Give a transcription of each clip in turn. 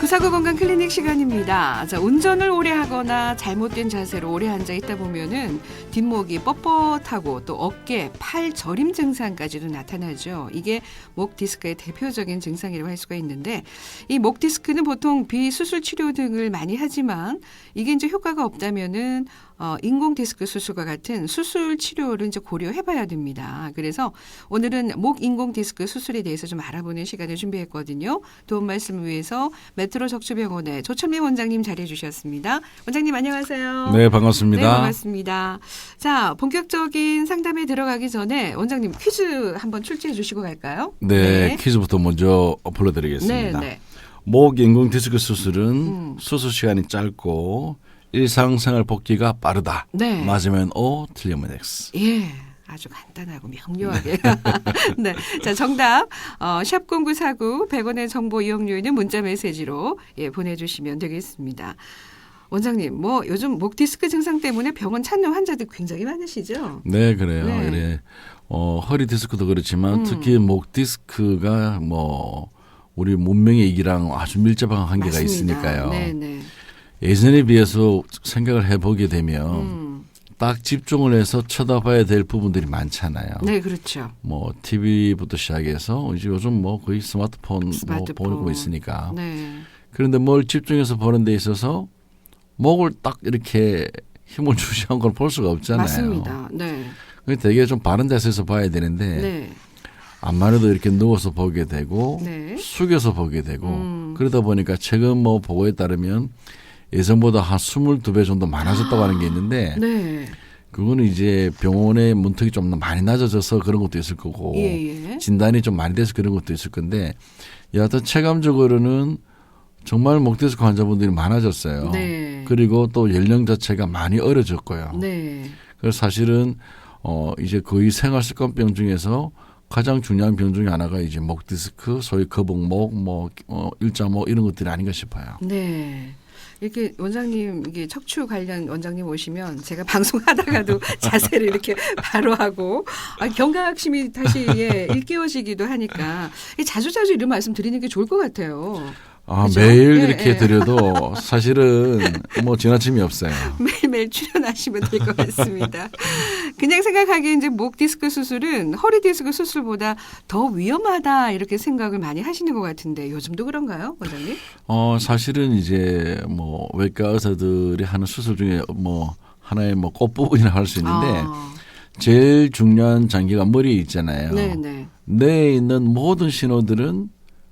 구사구 건강 클리닉 시간입니다. 자, 운전을 오래 하거나 잘못된 자세로 오래 앉아 있다 보면은 뒷목이 뻣뻣하고 또 어깨, 팔 저림 증상까지도 나타나죠. 이게 목 디스크의 대표적인 증상이라고 할 수가 있는데 이 목 디스크는 보통 비수술 치료 등을 많이 하지만 이게 이제 효과가 없다면은 인공 디스크 수술과 같은 수술 치료를 이제 고려해봐야 됩니다. 그래서 오늘은 목 인공 디스크 수술에 대해서 좀 알아보는 시간을 준비했거든요. 도움 말씀을 위해서 메트로 적주병원의 조천미 원장님 자리해주셨습니다. 원장님 안녕하세요. 네, 반갑습니다. 네, 반갑습니다. 자, 본격적인 상담에 들어가기 전에 원장님 퀴즈 한번 출제해 주시고 갈까요? 네, 퀴즈부터 먼저 불러드리겠습니다. 네. 목 인공 디스크 수술은 수술 시간이 짧고 일상생활 복귀가 빠르다. 네. 맞으면 O, 틀리면 X. 예. 아주 간단하고 명료하게. 네. 자, 정답. 샵0949 100원의 정보 이용료에는 문자 메시지로 보내주시면 되겠습니다. 원장님, 뭐 요즘 목 디스크 증상 때문에 병원 찾는 환자들 굉장히 많으시죠? 네, 그래요. 네. 이래 허리 디스크도 그렇지만 특히 목 디스크가 뭐 우리 문명의 이기랑 아주 밀접한 관계가 맞습니다. 있으니까요. 네네. 예전에 예전에 비해서 생각을 해보게 되면 딱 집중을 해서 쳐다봐야 될 부분들이 많잖아요. 네, 그렇죠. 뭐 TV부터 시작해서 이제 요즘 뭐 거의 스마트폰. 뭐 보고 있으니까. 네. 그런데 뭘 집중해서 보는 데 있어서 목을 딱 이렇게 힘을 주지 않고 걸 볼 수가 없잖아요. 맞습니다. 네. 되게 좀 바른 자세에서 봐야 되는데 네. 암만 해도 이렇게 누워서 보게 되고 네. 숙여서 보게 되고 그러다 보니까 최근 뭐 보고에 따르면 예전보다 한 22배 정도 많아졌다고 하는 게 있는데 네. 그거는 이제 병원의 문턱이 좀 많이 낮아져서 그런 것도 있을 거고 진단이 좀 많이 돼서 그런 것도 있을 건데 여하튼 체감적으로는 정말 목 디스크 환자분들이 많아졌어요. 네. 그리고 또 연령 자체가 많이 어려졌고요. 네. 그래서 사실은 이제 거의 생활습관병 중에서 가장 중요한 병 중에 하나가 이제 목 디스크, 소위 거북목, 뭐 일자목 이런 것들이 아닌가 싶어요. 네. 이렇게 원장님 이게 척추 관련 원장님 오시면 제가 방송하다가도 자세를 이렇게 바로 하고 경각심이 다시 일깨워지기도 하니까 자주자주 이런 말씀 드리는 게 좋을 것 같아요. 그렇죠? 매일 이렇게 드려도 사실은 뭐 지나침이 없어요. 매일매일 출연하시면 될 것 같습니다. 그냥 생각하기에 이제 목 디스크 수술은 허리 디스크 수술보다 더 위험하다 이렇게 생각을 많이 하시는 것 같은데 요즘도 그런가요, 원장님? 사실은 이제 뭐 외과 의사들이 하는 수술 중에 뭐 하나의 뭐 꽃부분이라 할 수 있는데 제일 중요한 장기가 머리에 있잖아요. 네네. 뇌에 있는 모든 신호들은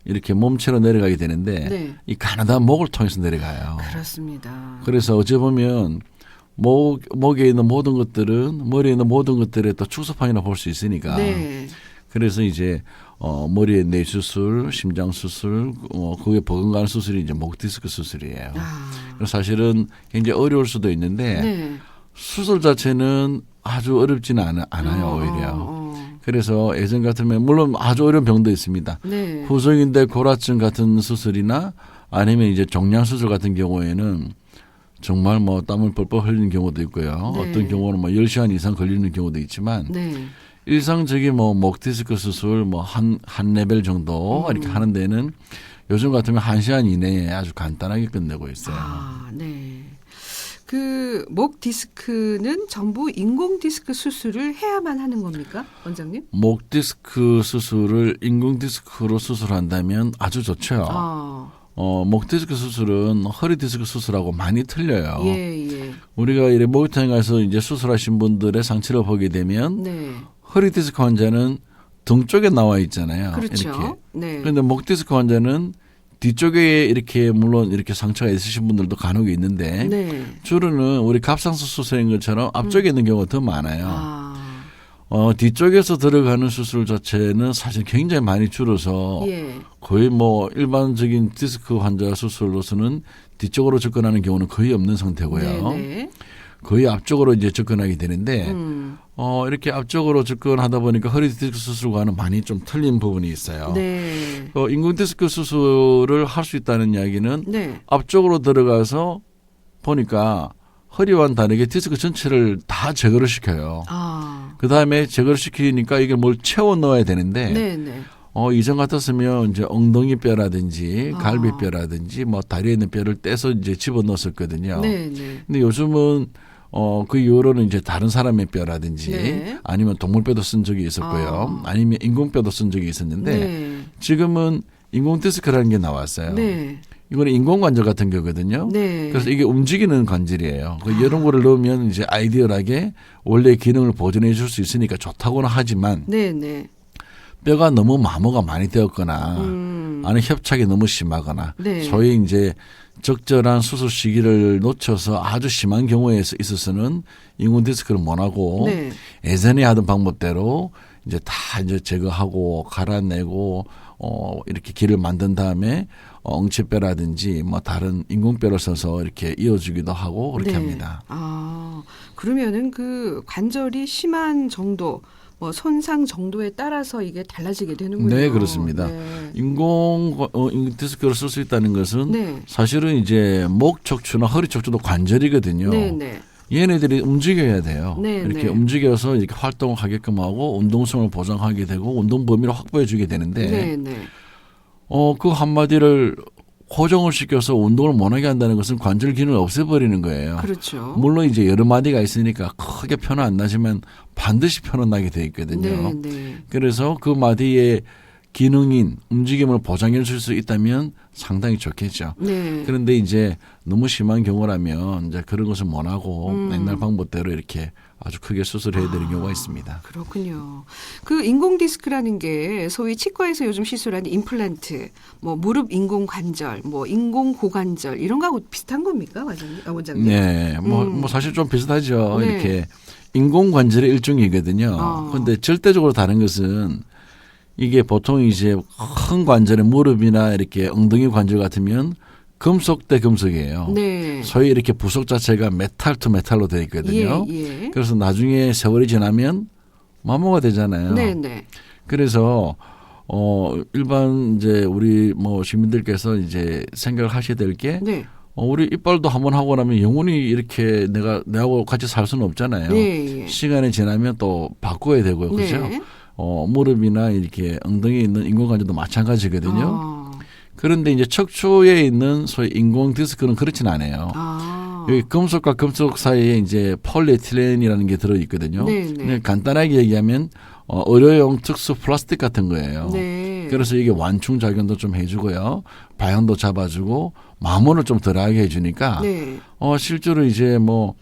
이렇게 몸체로 내려가게 되는데 이 가느다란 목을 통해서 내려가요. 그렇습니다. 그래서 어찌 보면 목에 있는 모든 것들은 머리에 있는 모든 것들의 또 축소판이라 볼 수 있으니까. 그래서 이제 머리에 뇌 수술, 심장 수술, 그게 버금가는 수술이 이제 목 디스크 수술이에요. 그래서 사실은 굉장히 어려울 수도 있는데 수술 자체는 아주 어렵지는 않아요, 오히려. 그래서 예전 같으면 물론 아주 어려운 병도 있습니다. 후성인대 골화증 같은 수술이나 아니면 이제 종양 수술 같은 경우에는 정말 뭐 땀을 뻘뻘 흘리는 경우도 있고요. 어떤 경우는 뭐 10시간 이상 걸리는 경우도 있지만 일상적인 뭐 목 디스크 수술 뭐 한 레벨 정도 이렇게 하는 데는 요즘 같으면 1시간 이내에 아주 간단하게 끝내고 있어요. 그 목 디스크는 전부 인공 디스크 수술을 해야만 하는 겁니까, 원장님? 목 디스크 수술을 인공 디스크로 수술한다면 아주 좋죠. 목 디스크 수술은 허리 디스크 수술하고 많이 틀려요. 우리가 이래 목욕탕에 가서 이제 수술하신 분들의 상체를 보게 되면 허리 디스크 환자는 등 쪽에 나와 있잖아요. 그렇죠. 그런데 목 디스크 환자는 뒤쪽에 이렇게 물론 이렇게 상처가 있으신 분들도 간혹 있는데 주로는 우리 갑상선 수술인 것처럼 앞쪽에 있는 경우가 더 많아요. 뒤쪽에서 들어가는 수술 자체는 사실 굉장히 많이 줄어서 거의 뭐 일반적인 디스크 환자 수술로서는 뒤쪽으로 접근하는 경우는 거의 없는 상태고요. 거의 앞쪽으로 이제 접근하게 되는데 이렇게 앞쪽으로 접근하다 보니까 허리 디스크 수술과는 많이 좀 틀린 부분이 있어요. 인공 디스크 수술을 할 수 있다는 이야기는 앞쪽으로 들어가서 보니까 허리와는 다르게 디스크 전체를 다 제거를 시켜요. 그다음에 제거를 시키니까 이게 뭘 채워 넣어야 되는데 이전 같았으면 이제 엉덩이 뼈라든지 갈비뼈라든지 뭐 다리에 있는 뼈를 떼서 이제 집어넣었었거든요. 네, 네. 근데 요즘은 그 이후로는 이제 다른 사람의 뼈라든지 네. 아니면 동물뼈도 쓴 적이 있었고요. 아니면 인공뼈도 쓴 적이 있었는데 네. 지금은 인공 디스크라는 게 나왔어요. 네. 이거는 인공관절 같은 거거든요. 네. 그래서 이게 움직이는 관절이에요. 이런 거를 넣으면 이제 아이디얼하게 원래 기능을 보존해 줄 수 있으니까 좋다고는 하지만 네, 네. 뼈가 너무 마모가 많이 되었거나 안에 협착이 너무 심하거나 네. 소위 이제 적절한 수술 시기를 놓쳐서 아주 심한 경우에 있어서는 인공 디스크를 못 하고 네. 예전에 하던 방법대로 이제 다 이제 제거하고 갈아내고 이렇게 길을 만든 다음에 엉치뼈라든지 뭐 다른 인공뼈를 써서 이렇게 이어주기도 하고 그렇게 네. 합니다. 그러면은 그 관절이 심한 정도, 뭐 손상 정도에 따라서 이게 달라지게 되는군요. 네, 그렇습니다. 네. 인공 디스크를 쓸 수 있다는 것은 네. 사실은 이제 목 척추나 허리 척추도 관절이거든요. 네, 네. 얘네들이 움직여야 돼요. 네, 이렇게 네. 움직여서 이렇게 활동을 하게끔 하고 운동성을 보장하게 되고 운동 범위를 확보해 주게 되는데 네, 네. 그 한마디를 고정을 시켜서 운동을 못하게 한다는 것은 관절 기능을 없애버리는 거예요. 그렇죠. 물론 이제 여러 마디가 있으니까 크게 표는 안 나지만 반드시 표는 나게 돼 있거든요. 네, 네. 그래서 그 마디의 기능인 움직임을 보장해 줄 수 있다면 상당히 좋겠죠. 네. 그런데 이제 너무 심한 경우라면 이제 그런 것을 못 하고 옛날 방법대로 이렇게 아주 크게 수술해야 되는 경우가 있습니다. 그렇군요. 그 인공 디스크라는 게 소위 치과에서 요즘 시술하는 임플란트, 뭐 무릎 인공 관절, 뭐 인공 고관절 이런 거하고 비슷한 겁니까, 원장님? 네, 뭐 사실 좀 비슷하죠. 네. 이렇게 인공 관절의 일종이거든요. 그런데 절대적으로 다른 것은 이게 보통 이제 큰 관절의 무릎이나 이렇게 엉덩이 관절 같으면 금속 대 금속이에요. 네. 소위 이렇게 부속 자체가 메탈 투 메탈로 되어 있거든요. 예, 예. 그래서 나중에 세월이 지나면 마모가 되잖아요. 네, 네. 그래서 일반 이제 우리 뭐 시민들께서 이제 생각을 하셔야 될 게 네. 우리 이빨도 한번 하고 나면 영원히 이렇게 내하고 같이 살 수는 없잖아요. 예, 예. 시간이 지나면 또 바꿔야 되고요. 그렇죠? 네. 무릎이나 이렇게 엉덩이에 있는 인공관절도 마찬가지거든요. 아. 그런데 이제 척추에 있는 소위 인공 디스크는 그렇진 않아요. 여기 금속과 금속 사이에 이제 폴리에틸렌이라는 게 들어 있거든요. 네, 네. 간단하게 얘기하면 의료용 특수 플라스틱 같은 거예요. 네. 그래서 이게 완충 작용도 좀 해주고요, 방향도 잡아주고 마모를 좀 덜하게 해주니까 네. 실제로 이제 뭐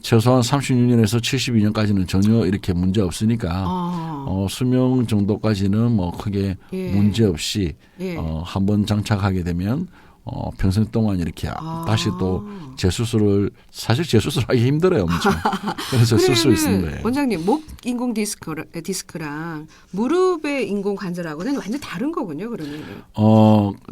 최소한 36년에서 72년까지는 전혀 이렇게 문제 없으니까 수명 정도까지는 뭐 크게 예. 문제 없이 예. 한번 장착하게 되면 평생 동안 이렇게 다시 또 재수술을 사실 재수술하기 힘들어요, 엄청. 그래서 쓸 수 있는 거예요. 원장님, 목 인공 디스크랑 무릎의 인공 관절하고는 완전 다른 거군요, 그러면.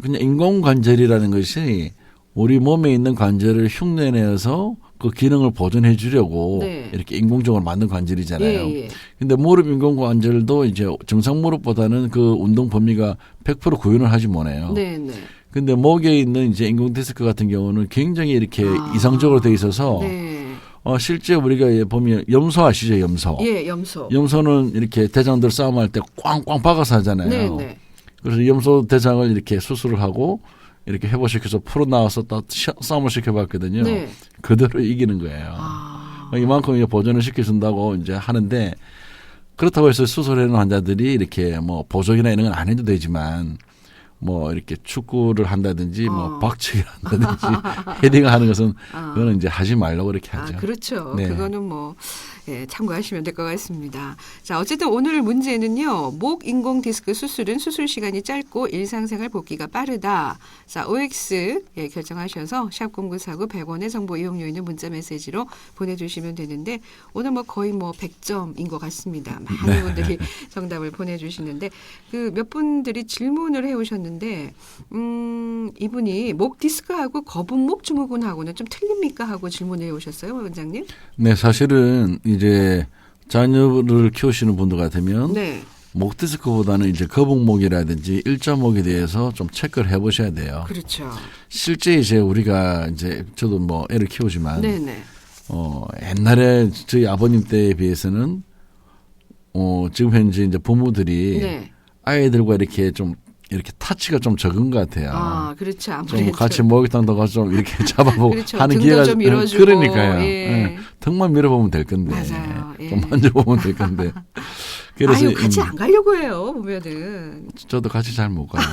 그냥 인공 관절이라는 것이 우리 몸에 있는 관절을 흉내내어서 그 기능을 보존해 주려고 네. 이렇게 인공적으로 만든 관절이잖아요. 예, 예. 근데 무릎 인공 관절도 이제 정상 무릎보다는 그 운동 범위가 100% 구현을 하지 못해요. 네, 네. 근데 목에 있는 이제 인공 디스크 같은 경우는 굉장히 이렇게 이상적으로 돼 있어서 네. 실제 우리가 보면 염소 아시죠, 염소? 예, 염소. 염소는 이렇게 대장들 싸움할 때 꽝꽝 박아서 하잖아요. 네, 네. 그래서 염소 대장을 이렇게 수술을 하고 이렇게 회복시켜서 풀어 나와서 딱 싸움을 시켜봤거든요. 네. 그대로 이기는 거예요. 이만큼 이제 보존을 시켜준다고 이제 하는데, 그렇다고 해서 수술해놓은 환자들이 이렇게 뭐 보조기나 이런 건 안 해도 되지만 뭐 이렇게 축구를 한다든지 뭐 박치기를 한다든지 헤딩을 하는 것은 그거는 이제 하지 말라고 그렇게 하죠. 그렇죠. 네. 그거는 뭐 참고하시면 될 것 같습니다. 자, 어쨌든 오늘 문제는요. 목 인공 디스크 수술은 수술 시간이 짧고 일상생활 복귀가 빠르다. 자, OX 결정하셔서 샵 0949 100원의 정보 이용료 있는 문자 메시지로 보내주시면 되는데, 오늘 뭐 거의 뭐 100점인 것 같습니다. 많은 분들이 정답을 보내주시는데, 그 몇 분들이 질문을 해오셨는데, 이분이 목 디스크하고 거북목 증후군하고는 좀 틀립니까 하고 질문을 해오셨어요, 원장님? 네, 사실은 이제 자녀를 키우시는 분들 같으면 네. 목 디스크보다는 이제 거북목이라든지 일자목에 대해서 좀 체크를 해보셔야 돼요. 그렇죠. 실제 이제 우리가 이제 저도 뭐 애를 키우지만 네네. 옛날에 저희 아버님 때에 비해서는 지금 현재 이제 부모들이 네. 아이들과 이렇게 타치가 좀 적은 것 같아요. 아, 그렇죠. 아무래도. 좀 같이 목욕탕도 가서 좀 이렇게 잡아보고 그렇죠. 하는 등도 기회가 좀 밀어주고. 그러니까요. 예. 예. 등만 밀어보면 될 건데. 맞아요. 예. 좀 만져보면 될 건데. 그래서 아유, 같이 안 가려고 해요. 보면은. 저도 같이 잘 못 가요.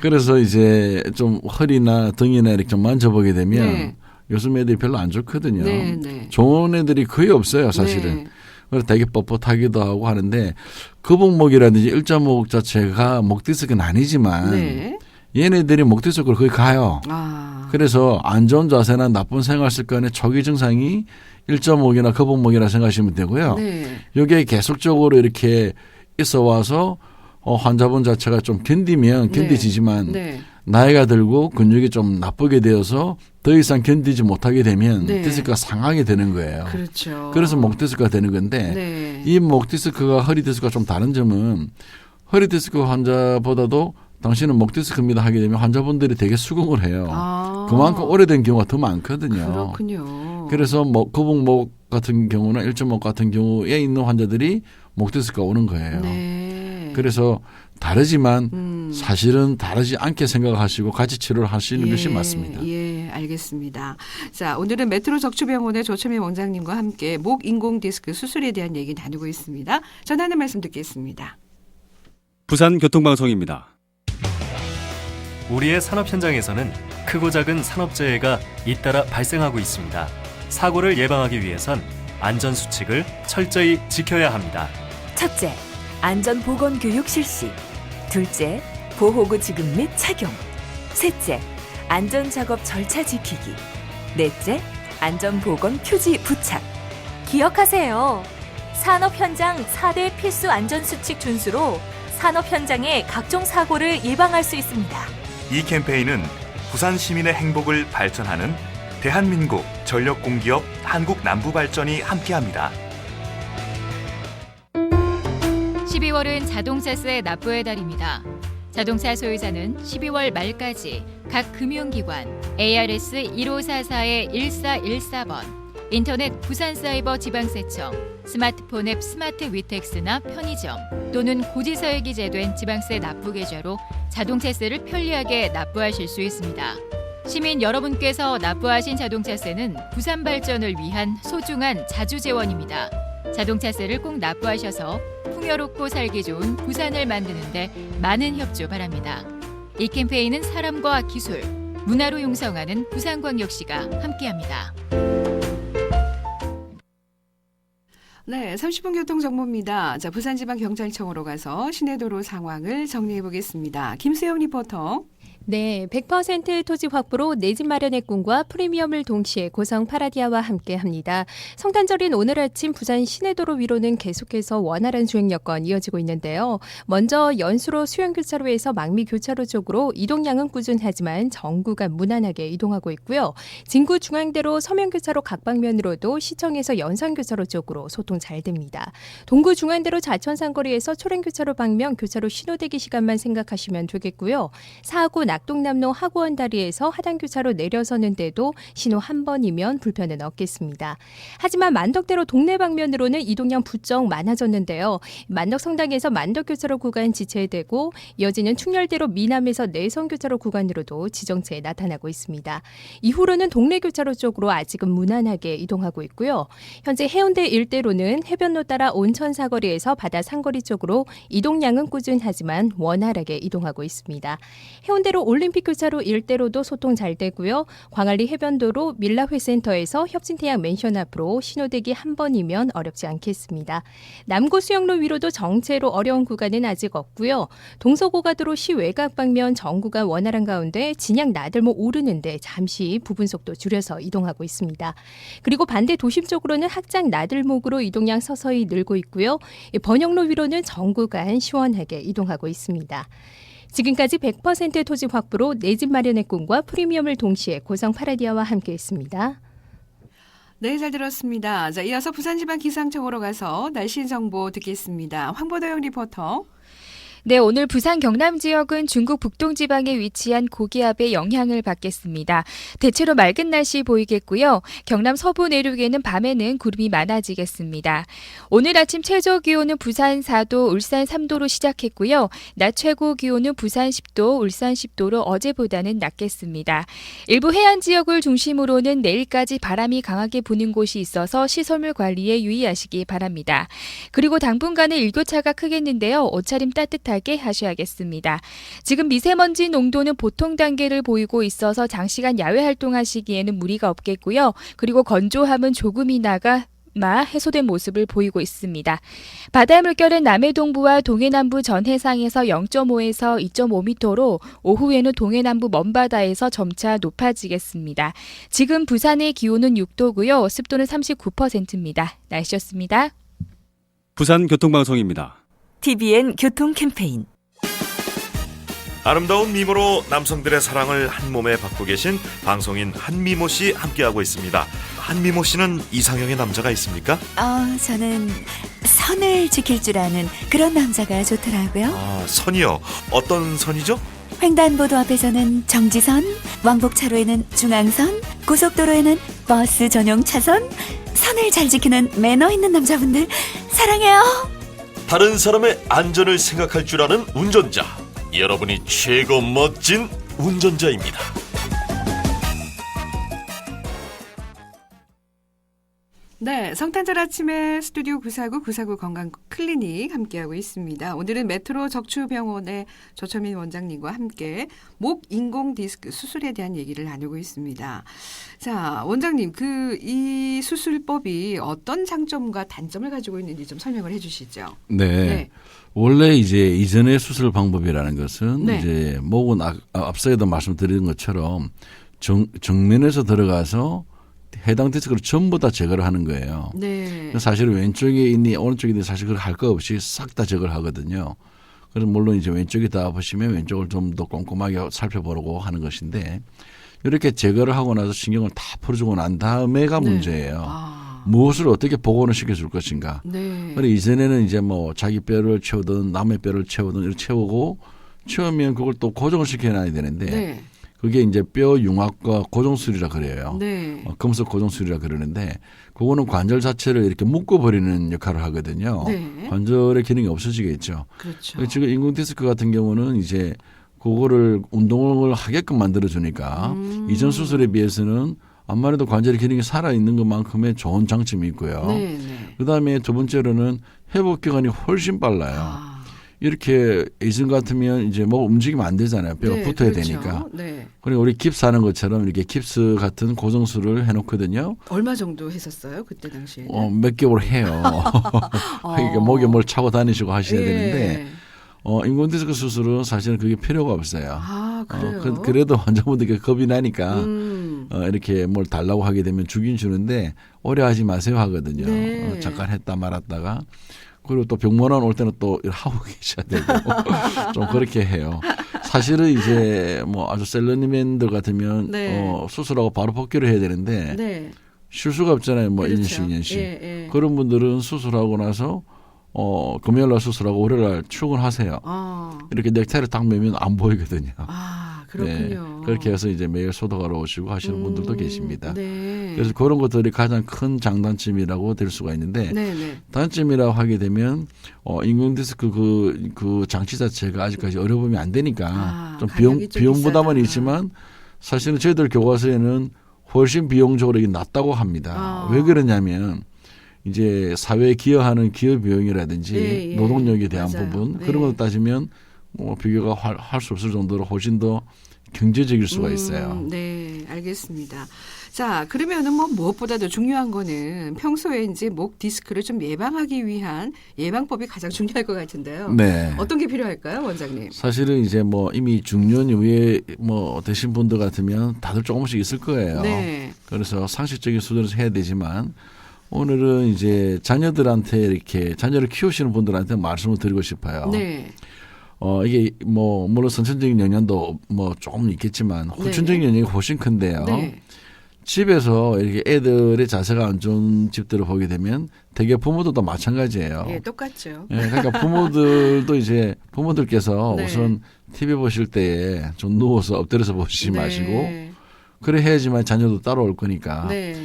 그래서 이제 좀 허리나 등이나 이렇게 좀 만져보게 되면 네. 요즘 애들이 별로 안 좋거든요. 네, 네. 좋은 애들이 거의 없어요, 사실은. 네. 그래서 되게 뻣뻣하기도 하고 하는데 거북목이라든지 일자목 자체가 목 디스크는 아니지만 네. 얘네들이 목 디스크로 거의 가요. 아. 그래서 안 좋은 자세나 나쁜 생활 습관의 초기 증상이 일자목이나 거북목이라 생각하시면 되고요. 네. 이게 계속적으로 이렇게 있어 와서 환자분 자체가 좀 견디지만 네. 나이가 들고 근육이 좀 나쁘게 되어서 더 이상 견디지 못하게 되면 네. 디스크가 상하게 되는 거예요. 그렇죠. 그래서 목 디스크가 되는 건데 네. 이 목 디스크가 허리 디스크가 좀 다른 점은 허리 디스크 환자보다도 당신은 목 디스크입니다 하게 되면 환자분들이 되게 수긍을 해요. 아. 그만큼 오래된 경우가 더 많거든요. 그렇군요. 그래서 거북목 같은 경우나 일자목 같은 경우에 있는 환자들이 목 디스크가 오는 거예요. 네. 그래서 다르지만 사실은 다르지 않게 생각하시고 같이 치료를 하시는 것이 맞습니다. 예, 알겠습니다. 자, 오늘은 메트로 적추병원의 조철민 원장님과 함께 목 인공 디스크 수술에 대한 얘기 나누고 있습니다. 전하는 말씀 듣겠습니다. 부산교통방송입니다. 우리의 산업 현장에서는 크고 작은 산업재해가 잇따라 발생하고 있습니다. 사고를 예방하기 위해선 안전수칙을 철저히 지켜야 합니다. 첫째, 안전보건교육 실시. 둘째, 보호구 지급 및 착용. 셋째, 안전작업 절차 지키기. 넷째, 안전보건 표지 부착. 기억하세요. 산업 현장 4대 필수 안전수칙 준수로 산업 현장의 각종 사고를 예방할 수 있습니다. 이 캠페인은 부산 시민의 행복을 발전하는 대한민국 전력공기업 한국남부발전이 함께합니다. 12월은 자동차세 납부의 달입니다. 자동차 소유자는 12월 말까지 각 금융기관 ARS 1544-1414번, 인터넷 부산사이버 지방세청, 스마트폰 앱 스마트 위텍스나 편의점 또는 고지서에 기재된 지방세 납부 계좌로 자동차세를 편리하게 납부하실 수 있습니다. 시민 여러분께서 납부하신 자동차세는 부산 발전을 위한 소중한 자주재원입니다. 자동차세를 꼭 납부하셔서 풍요롭고 살기 좋은 부산을 만드는 데 많은 협조 바랍니다. 이 캠페인은 사람과 기술, 문화로 융성하는 부산광역시가 함께합니다. 네, 30분 교통정보입니다. 자, 부산지방경찰청으로 가서 시내도로 상황을 정리해 보겠습니다. 김수영 리포터. 네, 100% 토지 확보로 내 집 마련의 꿈과 프리미엄을 동시에 고성 파라디아와 함께합니다. 성탄절인 오늘 아침 부산 시내도로 위로는 계속해서 원활한 주행 여건 이어지고 있는데요. 먼저 연수로 수영교차로에서 망미교차로 쪽으로 이동량은 꾸준하지만 정구가 무난하게 이동하고 있고요. 진구 중앙대로 서면교차로 각 방면으로도 시청에서 연산교차로 쪽으로 소통 잘 됩니다. 동구 중앙대로 자천상거리에서 초량교차로 방면 교차로 신호대기 시간만 생각하시면 되겠고요. 사하구 낙동남로 하구원 다리에서 하단교차로 내려서는데도 신호 한 번이면 불편은 없겠습니다. 하지만 만덕대로 동네 방면으로는 이동량 부쩍 많아졌는데요. 만덕성당에서 만덕교차로 구간 지체되고 이어지는 충렬대로 미남에서 내성교차로 구간으로도 지정체 나타나고 있습니다. 이후로는 동래교차로 쪽으로 아직은 무난하게 이동하고 있고요. 현재 해운대 일대로는 해변로 따라 온천사거리에서 바다상거리 쪽으로 이동량은 꾸준하지만 원활하게 이동하고 있습니다. 해운대로 올림픽교차로 일대로도 소통 잘 되고요. 광안리 해변도로 밀라회센터에서 협진태양 맨션 앞으로 신호대기 한 번이면 어렵지 않겠습니다. 남구 수영로 위로도 정체로 어려운 구간은 아직 없고요. 동서고가도로 시외곽 방면 정구가 원활한 가운데 진양 나들목 오르는데 잠시 부분 속도 줄여서 이동하고 있습니다. 그리고 반대 도심 쪽으로는 학장 나들목으로 이동량 서서히 늘고 있고요. 번영로 위로는 정구간 시원하게 이동하고 있습니다. 지금까지 100% 토지 확보로 내 집 마련의 꿈과 프리미엄을 동시에 고성 파라디아와 함께했습니다. 네, 잘 들었습니다. 자, 이어서 부산지방기상청으로 가서 날씨 정보 듣겠습니다. 황보도영 리포터. 네, 오늘 부산 경남 지역은 중국 북동지방에 위치한 고기압의 영향을 받겠습니다. 대체로 맑은 날씨 보이겠고요. 경남 서부 내륙에는 밤에는 구름이 많아지겠습니다. 오늘 아침 최저 기온은 부산 4도, 울산 3도로 시작했고요. 낮 최고 기온은 부산 10도, 울산 10도로 어제보다는 낮겠습니다. 일부 해안 지역을 중심으로는 내일까지 바람이 강하게 부는 곳이 있어서 시설물 관리에 유의하시기 바랍니다. 그리고 당분간은 일교차가 크겠는데요. 옷차림 따뜻하게 하셔야겠습니다. 지금 미세먼지 농도는 보통 단계를 보이고 있어서 장시간 야외 활동하시기에는 무리가 없겠고요. 그리고 건조함은 조금이나마 해소된 모습을 보이고 있습니다. 바다 물결은 남해 동부와 동해 남부 전 해상에서 0.5에서 2.5m로 오후에는 동해 남부 먼바다에서 점차 높아지겠습니다. 지금 부산의 기온은 6도고요. 습도는 39%입니다. 날씨였습니다. 부산 교통방송입니다. TVN 교통 캠페인. 아름다운 미모로 남성들의 사랑을 한몸에 받고 계신 방송인 한미모 씨 함께하고 있습니다. 한미모 씨는 이상형의 남자가 있습니까? 저는 선을 지킬 줄 아는 그런 남자가 좋더라고요. 선이요? 어떤 선이죠? 횡단보도 앞에서는 정지선, 왕복차로에는 중앙선, 고속도로에는 버스 전용 차선, 선을 잘 지키는 매너 있는 남자분들 사랑해요. 다른 사람의 안전을 생각할 줄 아는 운전자. 여러분이 최고 멋진 운전자입니다. 네, 성탄절 아침에 스튜디오 949 건강 클리닉 함께하고 있습니다. 오늘은 메트로 적추병원의 조철민 원장님과 함께 목 인공 디스크 수술에 대한 얘기를 나누고 있습니다. 자, 원장님, 이 수술법이 어떤 장점과 단점을 가지고 있는지 좀 설명을 해주시죠. 네. 원래 이제 이전의 수술 방법이라는 것은 네. 이제 목은 앞서에도 말씀드린 것처럼 정면에서 들어가서 해당 디스크를 전부 다 제거를 하는 거예요. 네. 사실은 왼쪽에 있니 오른쪽에 있니 사실 그걸 할 거 없이 싹 다 제거를 하거든요. 그래서 물론 이제 왼쪽이 다 보시면 왼쪽을 좀 더 꼼꼼하게 살펴보려고 하는 것인데 이렇게 제거를 하고 나서 신경을 다 풀어주고 난 다음에가 네. 문제예요. 무엇을 어떻게 복원을 시켜줄 것인가. 네. 그래 이전에는 이제 뭐 자기 뼈를 채우든 남의 뼈를 채우든 이렇게 채우고 채우면 그걸 또 고정을 시켜놔야 되는데 네. 그게 이제 뼈 융합과 고정술이라 그래요. 네. 금속 고정술이라 그러는데 그거는 관절 자체를 이렇게 묶어버리는 역할을 하거든요. 네. 관절의 기능이 없어지겠죠. 그렇죠. 지금 인공 디스크 같은 경우는 이제 그거를 운동을 하게끔 만들어주니까 이전 수술에 비해서는 아무래도 관절의 기능이 살아있는 것만큼의 좋은 장점이 있고요. 네, 네. 그다음에 두 번째로는 회복 기간이 훨씬 빨라요. 이렇게 예전 같으면 이제 뭐 움직이면 안 되잖아요. 뼈가 네, 붙어야 그렇죠. 되니까. 네. 그리고 우리 깁스하는 것처럼 이렇게 깁스 같은 고정술을 해놓거든요. 얼마 정도 했었어요? 그때 당시에는? 몇 개월 해요. 그러니까 목에 뭘 차고 다니시고 하셔야 되는데 인공 디스크 수술은 사실은 그게 필요가 없어요. 그래요? 그래도 환자분들께 겁이 나니까 이렇게 뭘 달라고 하게 되면 주긴 주는데 오래 하지 마세요 하거든요. 네. 잠깐 했다 말았다가 그리고 또 병원안 올 때는 또 하고 계셔야 되고 좀 그렇게 해요. 사실은 이제 뭐 아주 셀러리맨들 같으면 네. 수술하고 바로 복귀를 해야 되는데 네. 쉴 수가 없잖아요. 뭐 그렇죠. 1년씩 2년씩. 예. 그런 분들은 수술하고 나서 금요일날 수술하고 월요일날 출근하세요. 이렇게 넥타이를 딱 매면 안 보이거든요. 그렇군요. 네, 그렇게 해서 이제 매일 소독하러 오시고 하시는 분들도 계십니다. 네. 그래서 그런 것들이 가장 큰 장단점이라고 될 수가 있는데 네네. 단점이라고 하게 되면 인공 디스크 그 장치 자체가 아직까지 어려움이 안 되니까 좀 비용 부담은 있지만 사실은 저희들 교과서에는 훨씬 비용적으로 이게 낮다고 합니다. 왜 그러냐면 이제 사회에 기여하는 기여 비용이라든지 노동력에 대한 맞아요. 부분 그런 걸 따지면 뭐 비교가 할 수 없을 정도로 훨씬 더 경제적일 수가 있어요. 네, 알겠습니다. 자, 그러면은 뭐 무엇보다도 중요한 거는 평소에 이제 목 디스크를 좀 예방하기 위한 예방법이 가장 중요할 것 같은데요. 네. 어떤 게 필요할까요, 원장님? 사실은 이제 뭐 이미 중년 이후에 뭐 되신 분들 같으면 다들 조금씩 있을 거예요. 네. 그래서 상식적인 수준에서 해야 되지만 오늘은 이제 자녀들한테 이렇게 자녀를 키우시는 분들한테 말씀을 드리고 싶어요. 네. 이게 뭐 물론 선천적인 영향도 뭐 조금 있겠지만 후천적인 영향이 훨씬 큰데요. 네. 집에서 이렇게 애들의 자세가 안 좋은 집들을 보게 되면 되게 부모들도 마찬가지예요. 예, 똑같죠. 예, 그러니까 부모들도 이제 부모들께서 네. 우선 TV 보실 때에 좀 누워서 엎드려서 보시지 네. 마시고 그래 해야지만 자녀도 따라올 거니까 네.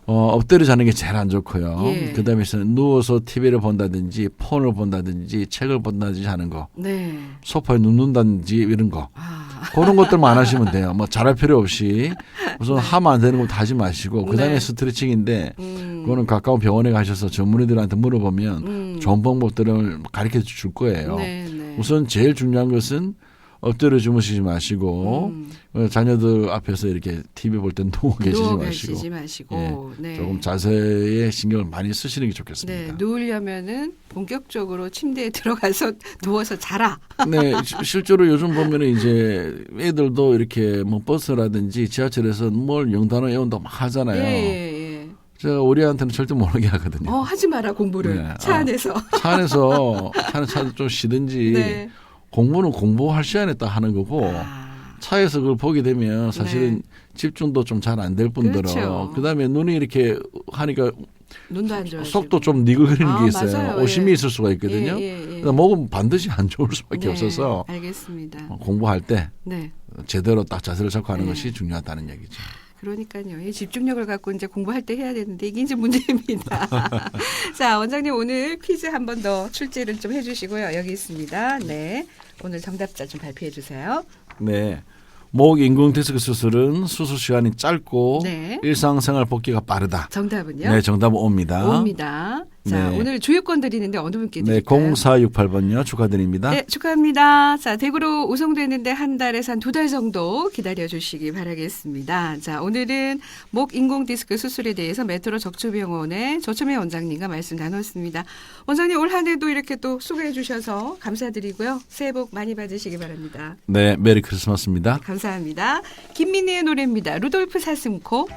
엎드려 자는 게 제일 안 좋고요. 예. 그다음에 누워서 TV를 본다든지 폰을 본다든지 책을 본다든지 하는 거. 네. 소파에 눕는다든지 이런 거. 아. 그런 것들만 안 하시면 돼요. 뭐 잘할 필요 없이 우선 하면 안 되는 것도 하지 마시고 그다음에 네. 스트레칭인데 그거는 가까운 병원에 가셔서 전문의들한테 물어보면 좋은 방법들을 가르쳐 줄 거예요. 네, 네. 우선 제일 중요한 것은 엎드려 주무시지 마시고 자녀들 앞에서 이렇게 TV 볼 땐 누워 계시지 마시고 예, 네. 조금 자세에 신경을 많이 쓰시는 게 좋겠습니다. 네, 누우려면은 본격적으로 침대에 들어가서 누워서 자라. 네, 실제로 요즘 보면은 이제 애들도 이렇게 뭐 버스라든지 지하철에서 뭘 영단어 애운도 막 하잖아요. 예. 제가 우리한테는 절대 모르게 하거든요. 하지 마라 공부를 네. 차 안에서. 차 안에서 좀 쉬든지 네. 공부는 공부할 시간에 딱 하는 거고 차에서 그걸 보게 되면 사실은 네. 집중도 좀 잘 안 될 뿐더러 그렇죠. 그다음에 눈이 이렇게 하니까 눈도 안 좋아지고. 속도 좀 니글거리는 게 있어요. 맞아요. 오심이 예. 있을 수가 있거든요. 예. 그러니까 목은 반드시 안 좋을 수밖에 네, 없어서 알겠습니다. 공부할 때 네. 제대로 딱 자세를 잡고 하는 네. 것이 중요하다는 얘기죠. 그러니까요. 이 집중력을 갖고 이제 공부할 때 해야 되는데 이게 이제 문제입니다. 자, 원장님 오늘 퀴즈 한 번 더 출제를 좀 해주시고요. 여기 있습니다. 네, 오늘 정답자 좀 발표해 주세요. 네. 목 인공 디스크 수술은 수술 시간이 짧고 네. 일상생활 복귀가 빠르다. 정답은요? 네, 정답은 O입니다. O입니다. 자, 네. 오늘 주유권 드리는데 어느 분께 네, 드릴까요? 0468번요. 축하드립니다. 네, 축하합니다. 자, 대구로 우송되는데 한 달에서 한 2달 정도 기다려주시기 바라겠습니다. 자, 오늘은 목 인공 디스크 수술에 대해서 메트로 적초병원의 조첨혜 원장님과 말씀 나눴습니다. 원장님 올 한 해도 이렇게 또 수고해 주셔서 감사드리고요. 새해 복 많이 받으시기 바랍니다. 네, 메리 크리스마스입니다. 감사합니다. 김민희의 노래입니다. 루돌프 사슴코.